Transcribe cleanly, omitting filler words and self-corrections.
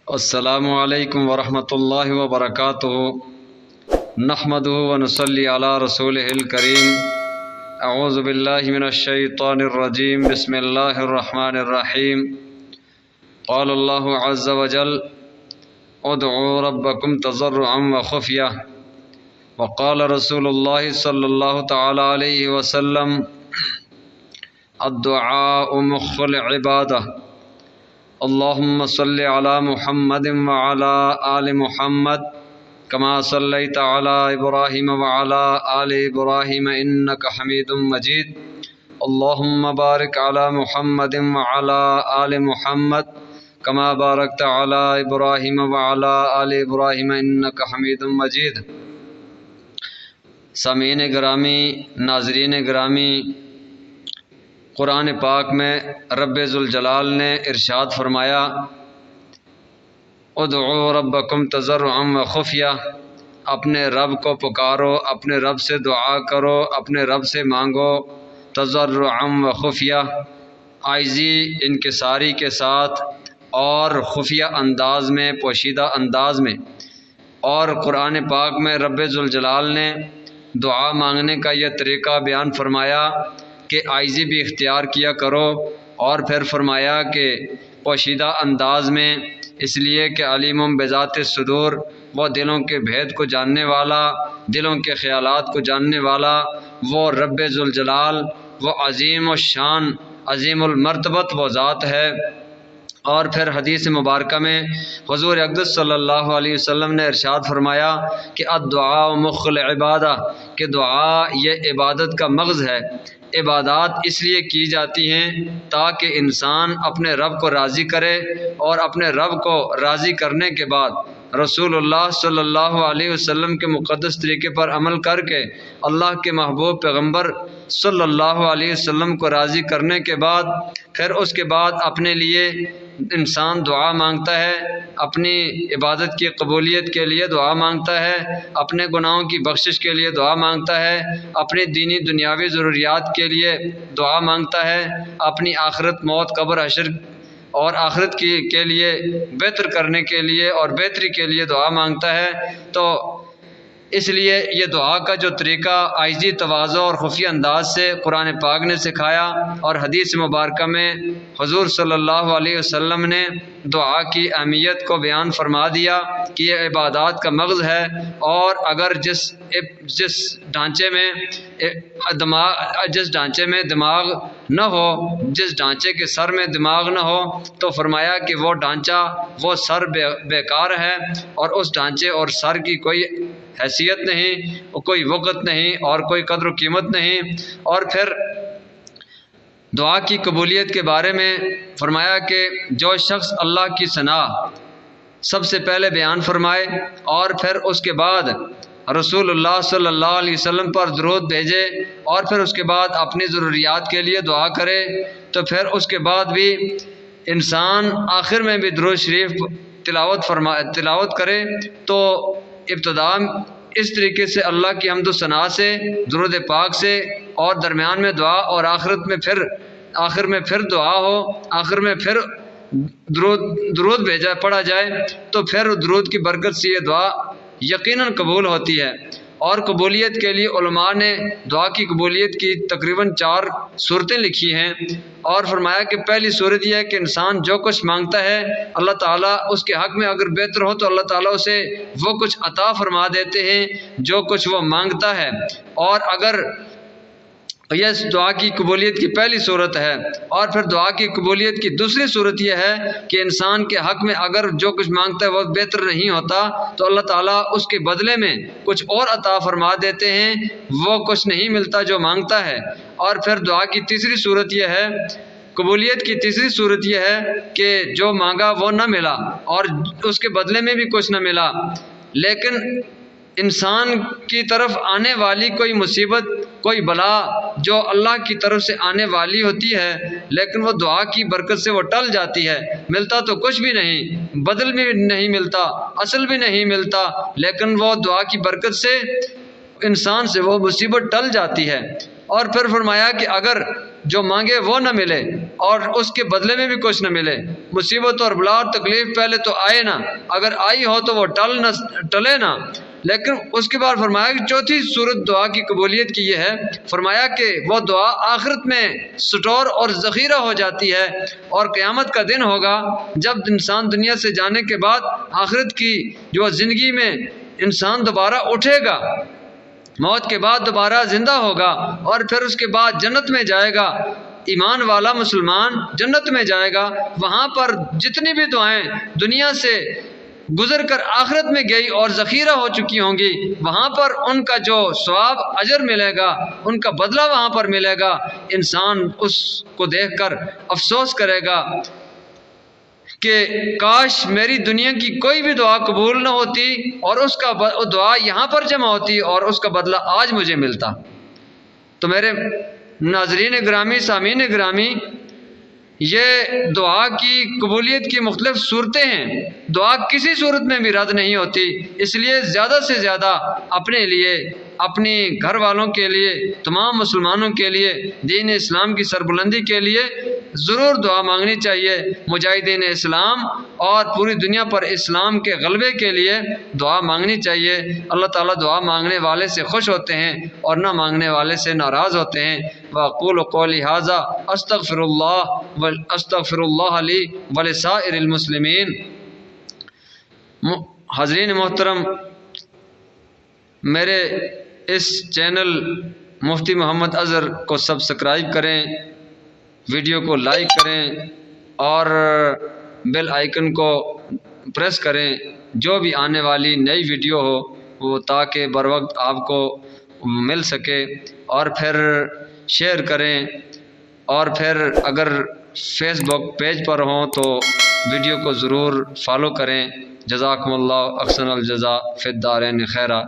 السلام علیکم ورحمۃ اللہ وبرکاتہ۔ نحمدہ ونصلی علی رسولہ الکریم۔ اعوذ باللہ من الشیطان الرجیم، بسم اللہ الرحمن الرحیم۔ قال اللہ عز وجل ادعوا ربکم تضرعا وخفیہ، وقال رسول اللہ صلی اللہ تعالی علیہ وسلم الدعاء مخ العبادہ۔ اللهم صل على محمد وعلى آل محمد كما صليت على إبراهيم وعلى آل إبراهيم إنك حميد مجيد۔ اللهم بارك على محمد وعلى آل محمد كما باركت على إبراهيم وعلى آل إبراهيم إنك حميد مجيد۔ سامعین گرامی، ناظرین گرامی، قرآن پاک میں رب ذوالجلال نے ارشاد فرمایا ادعوا ربکم تضرعا وخفیہ، اپنے رب کو پکارو، اپنے رب سے دعا کرو، اپنے رب سے مانگو، تضرعا وخفیہ، عاجزی انکساری کے ساتھ اور خفیہ انداز میں، پوشیدہ انداز میں۔ اور قرآن پاک میں رب ذوالجلال نے دعا مانگنے کا یہ طریقہ بیان فرمایا کہ عاجزی بھی اختیار کیا کرو، اور پھر فرمایا کہ پوشیدہ انداز میں، اس لیے کہ علیم بذات الصدور، وہ دلوں کے بھید کو جاننے والا، دلوں کے خیالات کو جاننے والا وہ رب ذوالجلال، وہ عظیم الشان، عظیم المرتبت وہ ذات ہے۔ اور پھر حدیث مبارکہ میں حضور اقدس صلی اللہ علیہ وسلم نے ارشاد فرمایا کہ الدعاء مخ العبادہ، کہ دعا یہ عبادت کا مغز ہے۔ عبادات اس لیے کی جاتی ہیں تاکہ انسان اپنے رب کو راضی کرے، اور اپنے رب کو راضی کرنے کے بعد رسول اللہ صلی اللہ علیہ وسلم کے مقدس طریقے پر عمل کر کے اللہ کے محبوب پیغمبر صلی اللہ علیہ وسلم کو راضی کرنے کے بعد پھر اس کے بعد اپنے لیے انسان دعا مانگتا ہے، اپنی عبادت کی قبولیت کے لیے دعا مانگتا ہے، اپنے گناہوں کی بخشش کے لیے دعا مانگتا ہے، اپنی دینی دنیاوی ضروریات کے لیے دعا مانگتا ہے، اپنی آخرت، موت، قبر، حشر اور آخرت کے لیے بہتر کرنے کے لیے اور بہتری کے لیے دعا مانگتا ہے۔ تو اس لیے یہ دعا کا جو طریقہ عاجزی، تواضع اور خفیہ انداز سے قرآن پاک نے سکھایا، اور حدیث مبارکہ میں حضور صلی اللہ علیہ وسلم نے دعا کی اہمیت کو بیان فرما دیا کہ یہ عبادات کا مغز ہے۔ اور اگر جس ڈھانچے میں دماغ نہ ہو، جس ڈھانچے کے سر میں دماغ نہ ہو، تو فرمایا کہ وہ ڈھانچہ، وہ سر بیکار ہے، اور اس ڈھانچے اور سر کی کوئی حیثیت نہیں، کوئی وقت نہیں، اور کوئی قدر و قیمت نہیں۔ اور پھر دعا کی قبولیت کے بارے میں فرمایا کہ جو شخص اللہ کی ثنا سب سے پہلے بیان فرمائے، اور پھر اس کے بعد رسول اللہ صلی اللہ علیہ وسلم پر درود بھیجے، اور پھر اس کے بعد اپنی ضروریات کے لیے دعا کرے، تو پھر اس کے بعد بھی انسان آخر میں بھی درود شریف تلاوت کرے، تو ابتدا اس طریقے سے اللہ کی حمد و ثنا سے، درود پاک سے، اور درمیان میں دعا، اور آخر میں پھر دعا ہو، آخر میں پھر درود پڑھا جائے، تو پھر درود کی برکت سے یہ دعا یقیناً قبول ہوتی ہے۔ اور قبولیت کے لیے علماء نے دعا کی قبولیت کی تقریباً 4 صورتیں لکھی ہیں، اور فرمایا کہ پہلی صورت یہ ہے کہ انسان جو کچھ مانگتا ہے اللہ تعالیٰ اس کے حق میں اگر بہتر ہو تو اللہ تعالیٰ اسے وہ کچھ عطا فرما دیتے ہیں جو کچھ وہ مانگتا ہے۔ اور اگر یہ دعا کی قبولیت کی پہلی صورت ہے، اور پھر دعا کی قبولیت کی دوسری صورت یہ ہے کہ انسان کے حق میں اگر جو کچھ مانگتا ہے وہ بہتر نہیں ہوتا تو اللہ تعالیٰ اس کے بدلے میں کچھ اور عطا فرما دیتے ہیں، وہ کچھ نہیں ملتا جو مانگتا ہے۔ اور پھر دعا کی تیسری صورت یہ ہے، قبولیت کی تیسری صورت یہ ہے کہ جو مانگا وہ نہ ملا، اور اس کے بدلے میں بھی کچھ نہ ملا، لیکن انسان کی طرف آنے والی کوئی مصیبت، کوئی بلا جو اللہ کی طرف سے آنے والی ہوتی ہے، لیکن وہ دعا کی برکت سے وہ ٹل جاتی ہے، ملتا تو کچھ بھی نہیں، بدل بھی نہیں ملتا، اصل بھی نہیں ملتا، لیکن وہ دعا کی برکت سے انسان سے وہ مصیبت ٹل جاتی ہے۔ اور پھر فرمایا کہ اگر جو مانگے وہ نہ ملے اور اس کے بدلے میں بھی کچھ نہ ملے، مصیبت اور بلا اور تکلیف پہلے تو آئے نہ، اگر آئی ہو تو وہ ٹلے نہ، لیکن اس کے بعد فرمایا کہ چوتھی صورت دعا کی قبولیت کی یہ ہے، فرمایا کہ وہ دعا آخرت میں سٹور اور ذخیرہ ہو جاتی ہے، اور قیامت کا دن ہوگا جب انسان دنیا سے جانے کے بعد آخرت کی جو زندگی میں انسان دوبارہ اٹھے گا، موت کے بعد دوبارہ زندہ ہوگا، اور پھر اس کے بعد جنت میں جائے گا، ایمان والا مسلمان جنت میں جائے گا، وہاں پر جتنی بھی دعائیں دنیا سے گزر کر آخرت میں گئی اور ذخیرہ ہو چکی ہوں گی، وہاں پر ان کا جو ثواب اجر ملے گا، ان کا بدلہ وہاں پر ملے گا، انسان اس کو دیکھ کر افسوس کرے گا کہ کاش میری دنیا کی کوئی بھی دعا قبول نہ ہوتی اور اس کا دعا یہاں پر جمع ہوتی اور اس کا بدلہ آج مجھے ملتا۔ تو میرے ناظرین گرامی، سامعین گرامی، یہ دعا کی قبولیت کی مختلف صورتیں ہیں، دعا کسی صورت میں بھی رد نہیں ہوتی، اس لیے زیادہ سے زیادہ اپنے لیے، اپنی گھر والوں کے لیے، تمام مسلمانوں کے لیے، دین اسلام کی سربلندی کے لیے ضرور دعا مانگنی چاہیے، مجاہدین اسلام اور پوری دنیا پر اسلام کے غلبے کے لیے دعا مانگنی چاہیے۔ اللہ تعالیٰ دعا مانگنے والے سے خوش ہوتے ہیں اور نہ مانگنے والے سے ناراض ہوتے ہیں۔ وَأَقُولُ قَوْلِي هَٰذَا أَسْتَغْفِرُ اللَّهَ لِي وَلِسَائِرِ الْمُسْلِمِينَ۔ حاضرین محترم، میرے اس چینل مفتی محمد اظہر کو سبسکرائب کریں، ویڈیو کو لائک کریں اور بیل آئیکن کو پریس کریں، جو بھی آنے والی نئی ویڈیو ہو وہ تاکہ بر وقت آپ کو مل سکے، اور پھر شیئر کریں، اور پھر اگر فیس بک پیج پر ہوں تو ویڈیو کو ضرور فالو کریں۔ جزاکم اللہ احسن الجزاء فی الدارین خیرہ۔